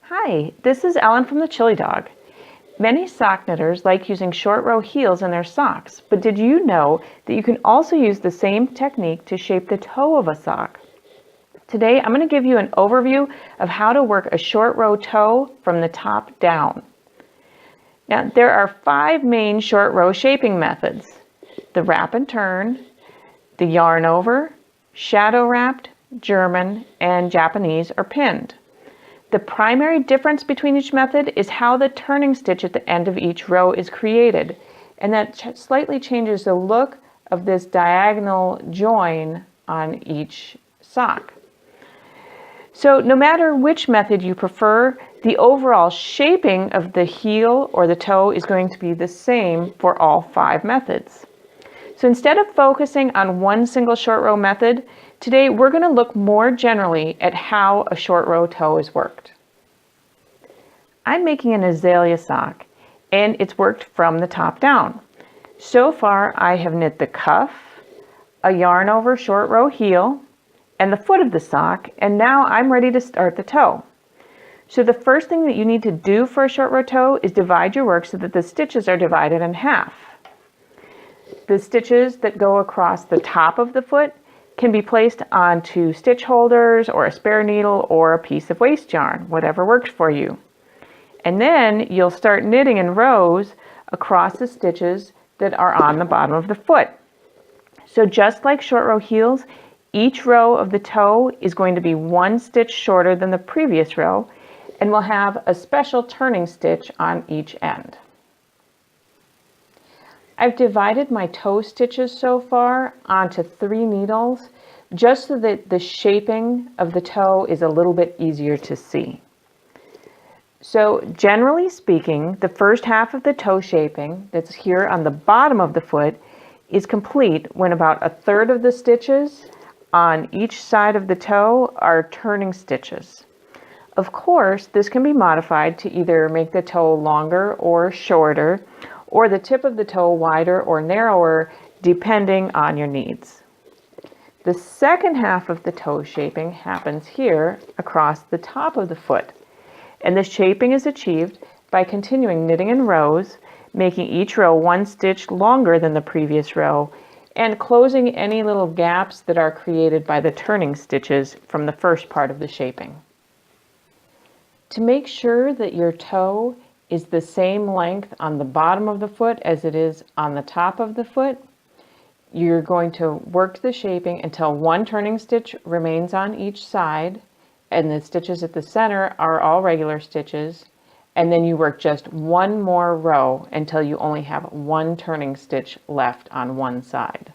Hi, this is Ellen from the Chili Dog. Many sock knitters like using short row heels in their socks, but did you know that you can also use the same technique to shape the toe of a sock? Today I'm going to give you an overview of how to work a short row toe from the top down. Now there are 5 main short row shaping methods: the wrap and turn, the yarn over, shadow wrapped, German, and Japanese or pinned. The primary difference between each method is how the turning stitch at the end of each row is created, and that slightly changes the look of this diagonal join on each sock. So no matter which method you prefer, the overall shaping of the heel or the toe is going to be the same for all 5 methods. So instead of focusing on one single short row method, today we're going to look more generally at how a short row toe is worked. I'm making an Azalea sock, and it's worked from the top down. So far I have knit the cuff, a yarn over short row heel, and the foot of the sock, and now I'm ready to start the toe. So the first thing that you need to do for a short row toe is divide your work so that the stitches are divided in half. The stitches that go across the top of the foot can be placed onto stitch holders or a spare needle or a piece of waste yarn, whatever works for you. And then you'll start knitting in rows across the stitches that are on the bottom of the foot. So just like short row heels, each row of the toe is going to be 1 stitch shorter than the previous row, and will have a special turning stitch on each end. I've divided my toe stitches so far onto 3 needles, just so that the shaping of the toe is a little bit easier to see. So generally speaking, the first half of the toe shaping that's here on the bottom of the foot is complete when about 1/3 of the stitches on each side of the toe are turning stitches. Of course, this can be modified to either make the toe longer or shorter, or the tip of the toe wider or narrower, depending on your needs. The second half of the toe shaping happens here across the top of the foot, and the shaping is achieved by continuing knitting in rows, making each row 1 stitch longer than the previous row, and closing any little gaps that are created by the turning stitches from the first part of the shaping. To make sure that your toe is the same length on the bottom of the foot as it is on the top of the foot, you're going to work the shaping until 1 turning stitch remains on each side, and the stitches at the center are all regular stitches, and then you work just 1 more row until you only have 1 turning stitch left on one side.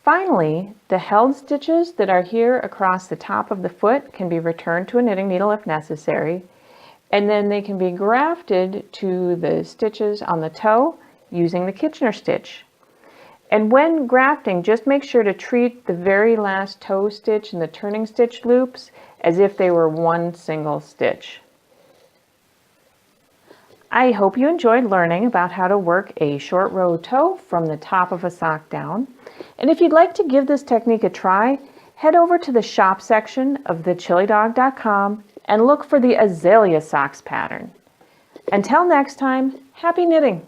Finally, the held stitches that are here across the top of the foot can be returned to a knitting needle if necessary, and then they can be grafted to the stitches on the toe using the Kitchener stitch. And when grafting, just make sure to treat the very last toe stitch and the turning stitch loops as if they were 1 single stitch. I hope you enjoyed learning about how to work a short row toe from the top of a sock down. And if you'd like to give this technique a try, head over to the shop section of thechilidog.com and look for the Azalea socks pattern. Until next time, happy knitting!